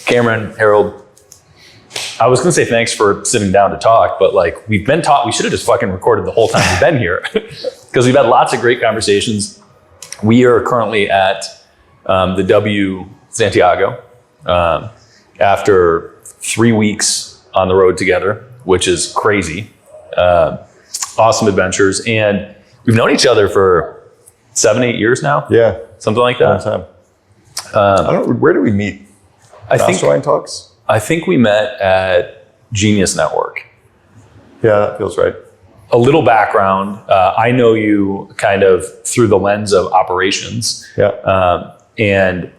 Cameron, Herold, I was going to say thanks for sitting down to talk, but like we've been taught, we should have just fucking recorded the whole time we've been here because we've had lots of great conversations. We are currently at the W Santiago after 3 weeks on the road together, which is crazy. Awesome adventures. And we've known each other for 7-8 years now. Yeah. Something like that. Long time. I don't know, where do we meet? Mastermind talks? I think we met at Genius Network. Yeah, that feels right. A little background. I know you kind of through the lens of operations. Yeah. And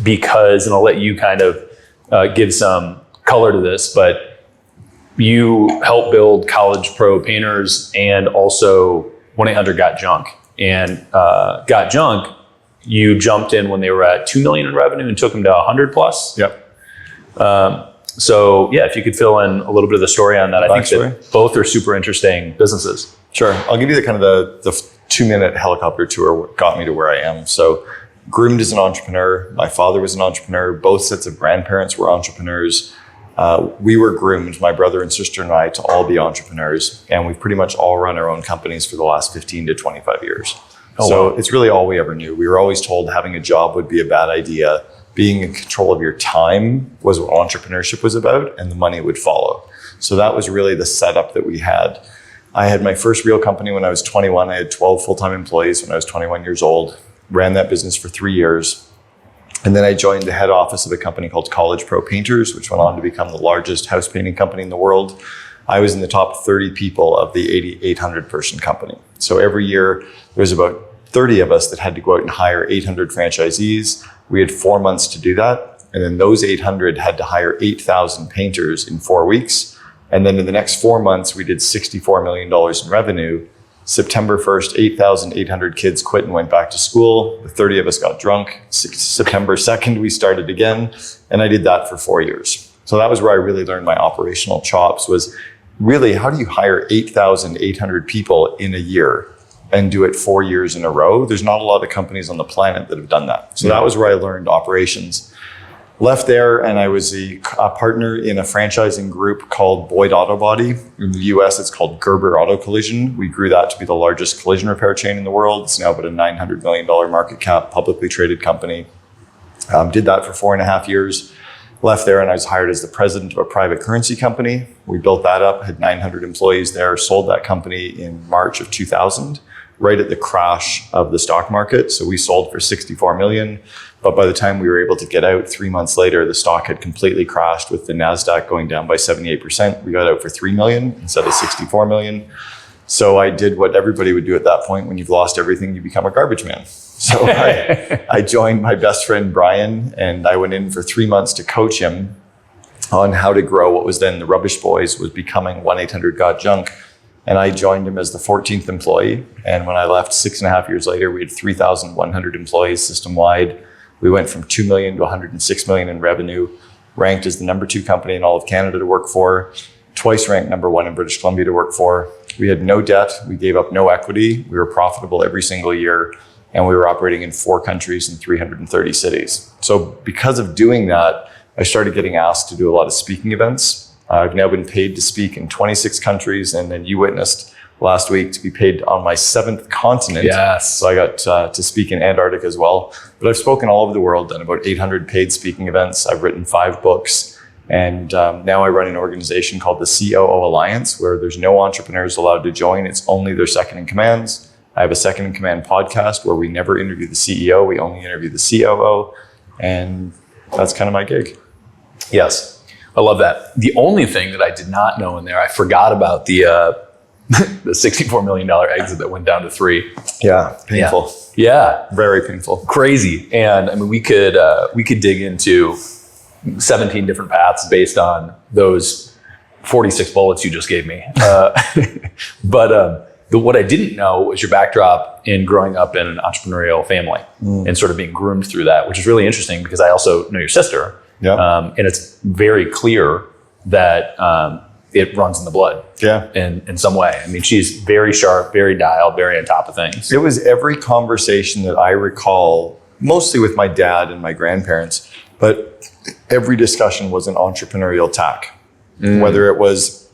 because, and I'll let you kind of give some color to this, but you helped build College Pro Painters and also 1-800 Got Junk. And Got Junk, you jumped in when they were at 2 million in revenue and took them to 100 plus. Yep. So yeah, if you could fill in a little bit of the story on that, I think that both are super interesting businesses. Sure. I'll give you the kind of the 2-minute helicopter tour what got me to where I am. So groomed as an entrepreneur. My father was an entrepreneur. Both sets of grandparents were entrepreneurs. We were groomed, my brother and sister and I, to all be entrepreneurs. And we've pretty much all run our own companies for the last 15 to 25 years. So it's really all we ever knew. We were always told having a job would be a bad idea. Being in control of your time was what entrepreneurship was about, and the money would follow. So that was really the setup that we had. I had my first real company when I was 21. I had 12 full-time employees when I was 21 years old, ran that business for 3 years. And then I joined the head office of a company called College Pro Painters, which went on to become the largest house painting company in the world. I was in the top 30 people of the 8,800 person company. So every year there was about 30 of us that had to go out and hire 800 franchisees. We had 4 months to do that. And then those 800 had to hire 8,000 painters in 4 weeks. And then in the next 4 months, we did $64 million in revenue. September 1st, 8,800 kids quit and went back to school. The 30 of us got drunk. September 2nd, we started again. And I did that for 4 years. So that was where I really learned my operational chops, was really, how do you hire 8,800 people in a year and do it 4 years in a row? There's not a lot of companies on the planet that have done that. So that was where I learned operations. Left there, and I was a partner in a franchising group called Boyd Auto Body. In the US, it's called Gerber Auto Collision. We grew that to be the largest collision repair chain in the world. It's now about a $900 million market cap, publicly traded company. Did that for 4.5 years. Left there, and I was hired as the president of a private currency company. We built that up, had 900 employees there, sold that company in March of 2000. Right at the crash of the stock market. So we sold for 64 million. But by the time we were able to get out 3 months later, the stock had completely crashed with the NASDAQ going down by 78%. We got out for 3 million instead of 64 million. So I did what everybody would do at that point. When you've lost everything, you become a garbage man. So I joined my best friend, Brian, and I went in for 3 months to coach him on how to grow what was then the Rubbish Boys, was becoming 1-800 Got Junk. And I joined him as the 14th employee. And when I left 6.5 years later, we had 3,100 employees system-wide. We went from 2 million to 106 million in revenue, ranked as the number 2 company in all of Canada to work for, twice ranked number 1 in British Columbia to work for. We had no debt. We gave up no equity. We were profitable every single year. And we were operating in 4 countries and 330 cities. So because of doing that, I started getting asked to do a lot of speaking events. I've now been paid to speak in 26 countries, and then you witnessed last week to be paid on my 7th continent. Yes. So I got to speak in Antarctica as well. But I've spoken all over the world, done about 800 paid speaking events. I've written 5 books. And now I run an organization called the COO Alliance, where there's no entrepreneurs allowed to join. It's only their second in commands. I have a second in command podcast where we never interview the CEO. We only interview the COO. And that's kind of my gig. Yes. I love that. The only thing that I did not know in there, I forgot about the $64 million exit that went down to 3. Yeah, painful. Yeah, very painful, crazy. And I mean, we could dig into 17 different paths based on those 46 bullets you just gave me. But what I didn't know was your backdrop in growing up in an entrepreneurial family and sort of being groomed through that, which is really interesting because I also know your sister. Yeah. And it's very clear that it runs in the blood. Yeah. In some way. I mean, she's very sharp, very dialed, very on top of things. It was every conversation that I recall, mostly with my dad and my grandparents, but every discussion was an entrepreneurial tack. Whether it was,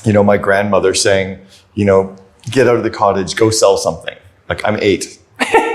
my grandmother saying, get out of the cottage, go sell something. Like, I'm 8,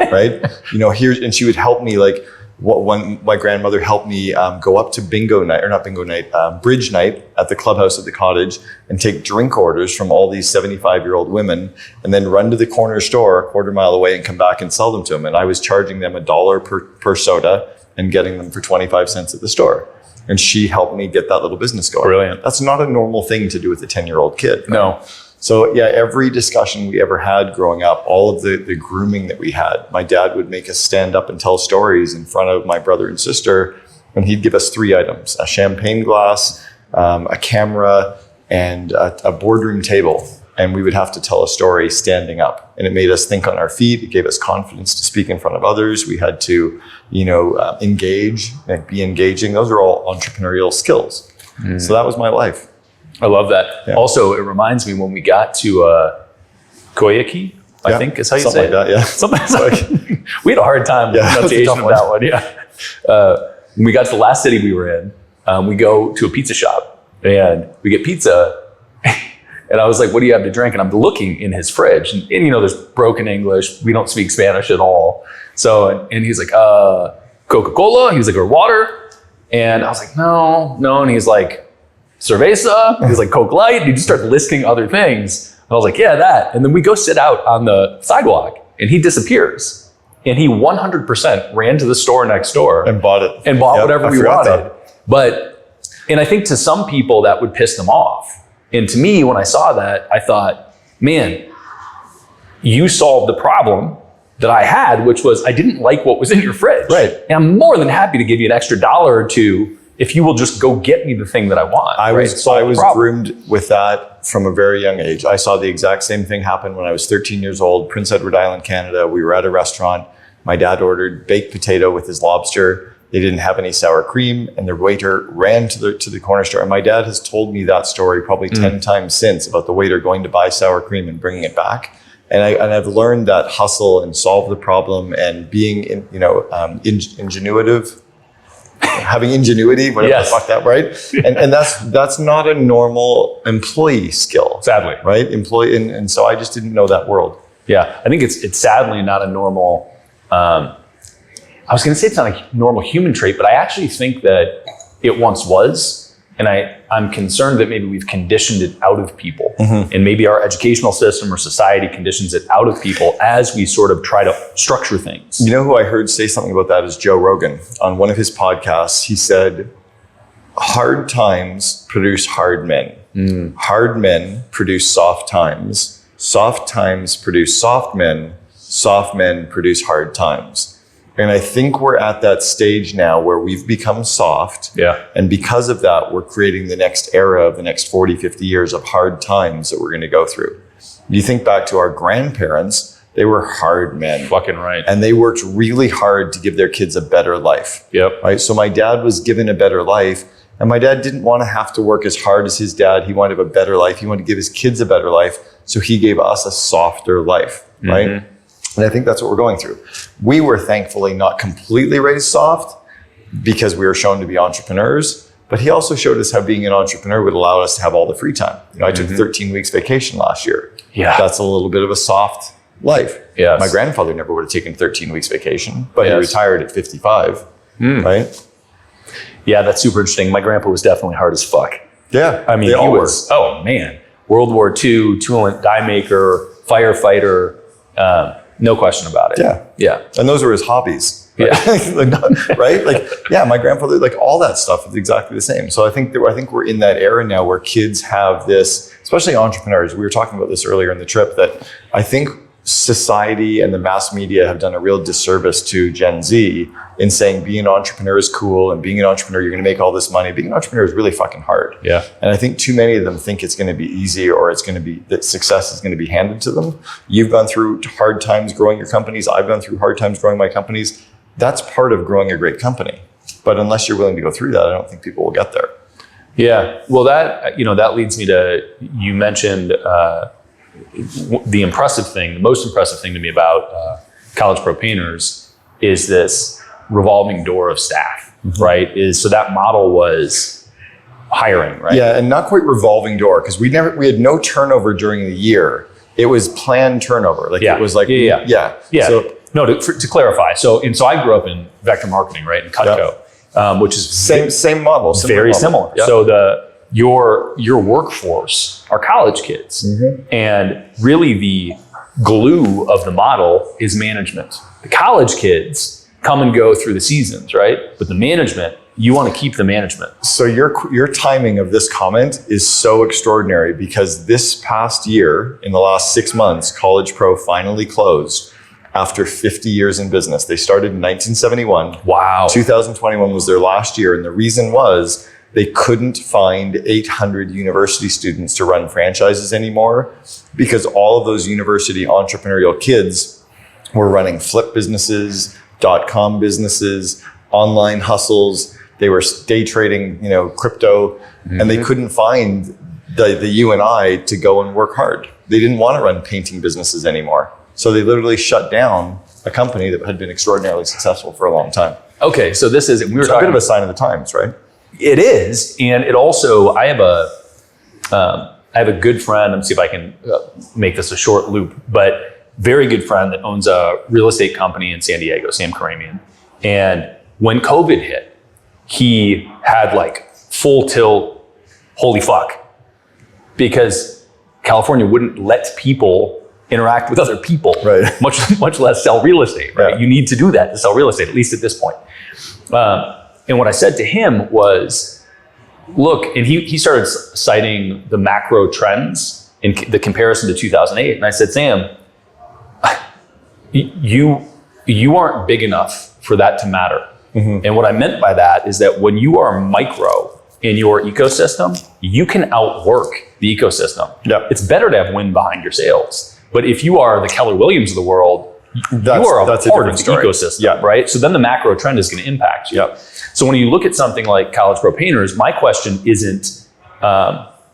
right? And she would help me, like, when my grandmother helped me go up to bridge night at the clubhouse at the cottage and take drink orders from all these 75-year-old women, and then run to the corner store a quarter mile away and come back and sell them to them. And I was charging them $1 per soda and getting them for 25 cents at the store. And she helped me get that little business going. Brilliant. That's not a normal thing to do with a 10-year-old kid. Right? No. So yeah, every discussion we ever had growing up, all of the grooming that we had, my dad would make us stand up and tell stories in front of my brother and sister, and he'd give us 3 items: a champagne glass, a camera, and a boardroom table. And we would have to tell a story standing up. And it made us think on our feet. It gave us confidence to speak in front of others. We had to, engage, and be engaging. Those are all entrepreneurial skills. So that was my life. I love that. Yeah. Also, it reminds me when we got to Koyaki, I think is how you say it. Something like that, yeah. Something we had a hard time with the pronunciation of that one. Yeah. When we got to the last city we were in, we go to a pizza shop and we get pizza. And I was like, what do you have to drink? And I'm looking in his fridge and there's broken English. We don't speak Spanish at all. So, and he's like, Coca-Cola. He was like, or water. And I was like, no. And he's like, cerveza. He's like, Coke Light. And he just started listing other things. And I was like, yeah, that. And then we go sit out on the sidewalk and he disappears. And he 100% ran to the store next door. And bought it. And bought whatever we wanted. And I think to some people that would piss them off. And to me, when I saw that, I thought, man, you solved the problem that I had, which was I didn't like what was in your fridge. Right. And I'm more than happy to give you an extra $1 or $2 if you will just go get me the thing that I want. I was groomed with that from a very young age. I saw the exact same thing happen when I was 13 years old, Prince Edward Island, Canada. We were at a restaurant. My dad ordered baked potato with his lobster. They didn't have any sour cream, and the waiter ran to the corner store. And my dad has told me that story probably 10 times since about the waiter going to buy sour cream and bringing it back. And I've learned that hustle and solve the problem and being ingenuitive, having ingenuity, whatever the fuck that, right? And that's not a normal employee skill, sadly, right? And so I just didn't know that world. Yeah, I think it's sadly not a normal. I was going to say it's not a normal human trait, but I actually think that it once was. And I'm concerned that maybe we've conditioned it out of people. And maybe our educational system or society conditions it out of people as we sort of try to structure things. You know who I heard say something about that is Joe Rogan. On one of his podcasts, he said, hard times produce hard men. Hard men produce soft times. Soft times produce soft men. Soft men produce hard times. And I think we're at that stage now where we've become soft. Yeah. And because of that, we're creating the next era of the next 40, 50 years of hard times that we're going to go through. You think back to our grandparents, they were hard men. Fucking right. And they worked really hard to give their kids a better life. Yep. Right. So my dad was given a better life. And my dad didn't want to have to work as hard as his dad. He wanted a better life. He wanted to give his kids a better life. So he gave us a softer life. Right. And I think that's what we're going through. We were thankfully not completely raised soft because we were shown to be entrepreneurs, but he also showed us how being an entrepreneur would allow us to have all the free time. I took 13 weeks vacation last year. Yeah. That's a little bit of a soft life. Yes. My grandfather never would have taken 13 weeks vacation, but he retired at 55, right? Yeah, that's super interesting. My grandpa was definitely hard as fuck. Yeah, I mean, he was, oh man, World War II, toolant die maker, firefighter, no question about it. Yeah. Yeah. And those were his hobbies. Right? Yeah. Right? Like, yeah, my grandfather, like all that stuff is exactly the same. So I think we're in that era now where kids have this, especially entrepreneurs. We were talking about this earlier in the trip, that I think society and the mass media have done a real disservice to Gen Z in saying being an entrepreneur is cool and being an entrepreneur, you're going to make all this money. Being an entrepreneur is really fucking hard. Yeah. And I think too many of them think it's going to be easy or it's going to be that success is going to be handed to them. You've gone through hard times growing your companies. I've gone through hard times growing my companies. That's part of growing a great company. But unless you're willing to go through that, I don't think people will get there. Yeah. Well, that leads me to, you mentioned, the most impressive thing to me about College Pro Painters is this revolving door of staff. right? So that model was hiring, right? Yeah, and not quite revolving door, because we had no turnover during the year. It was planned turnover. Like it was like yeah. So no, to clarify. So I grew up in vector marketing, right, in Cutco, which is same model, very similar. Yep. So your workforce are college kids, and really the glue of the model is management. The college kids come and go through the seasons, right? But the management, you want to keep the management. So your timing of this comment is so extraordinary, because this past year, in the last 6 months, College Pro finally closed after 50 years in business. They started in 1971. Wow. 2021 was their last year. And the reason was they couldn't find 800 university students to run franchises anymore, because all of those university entrepreneurial kids were running flip businesses, .com businesses, online hustles. They were day trading, crypto, and they couldn't find the you and I to go and work hard. They didn't want to run painting businesses anymore. So they literally shut down a company that had been extraordinarily successful for a long time. Okay, so this is, we were talking, a bit of a sign of the times, right? It is, and it also, I have a good friend. Let me see if I can make this a short loop, but very good friend that owns a real estate company in San Diego, Sam Karamian. And when COVID hit, he had like full tilt, holy fuck, because California wouldn't let people interact with other people, right? Much less sell real estate, right? Yeah. You need to do that to sell real estate, at least at this point. And what I said to him was, look, and he started citing the macro trends in the comparison to 2008. And I said, Sam, you aren't big enough for that to matter. And what I meant by that is that when you are micro in your ecosystem, you can outwork the ecosystem. Yep. It's better to have wind behind your sails. But if you are the Keller Williams of the world, you are a part of the ecosystem, right? So then the macro trend is going to impact you. Yep. So when you look at something like College Pro Painters, my question isn't,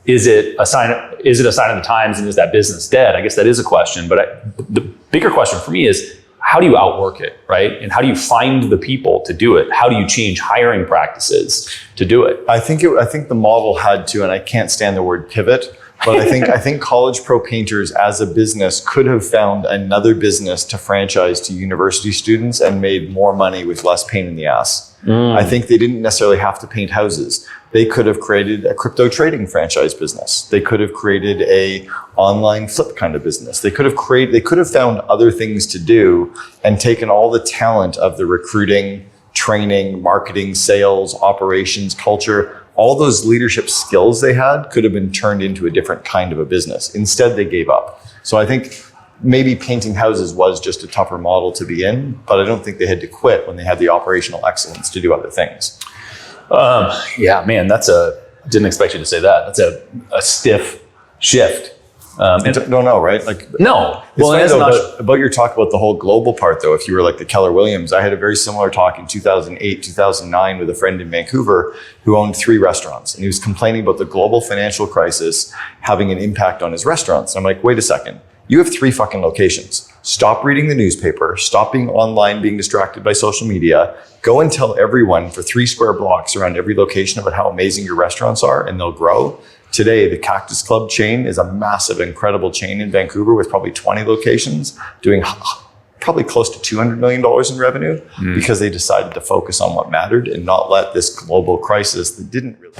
is it a sign of the times, and is that business dead? I guess that is a question, but the bigger question for me is, how do you outwork it, right? And how do you find the people to do it? How do you change hiring practices to do it? I think the model had to, and I can't stand the word pivot, but I think College Pro Painters as a business could have found another business to franchise to university students and made more money with less pain in the ass. I think they didn't necessarily have to paint houses. They could have created a crypto trading franchise business. They could have created a online flip kind of business. They could have found other things to do and taken all the talent of the recruiting, training, marketing, sales, operations, culture, all those leadership skills they had could have been turned into a different kind of a business. Instead, they gave up. So I think maybe painting houses was just a tougher model to be in, but I don't think they had to quit when they had the operational excellence to do other things. Yeah, man, didn't expect you to say that. That's a stiff shift. No, right? Like, no. Well, about your talk about the whole global part, though, if you were like the Keller Williams, I had a very similar talk in 2008, 2009 with a friend in Vancouver who owned 3 restaurants. And he was complaining about the global financial crisis having an impact on his restaurants. And I'm like, wait a second. You have 3 fucking locations. Stop reading the newspaper. Stop being online, being distracted by social media. Go and tell everyone for 3 square blocks around every location about how amazing your restaurants are, and they'll grow. Today, the Cactus Club chain is a massive, incredible chain in Vancouver with probably 20 locations, doing probably close to $200 million in revenue because they decided to focus on what mattered and not let this global crisis that didn't really...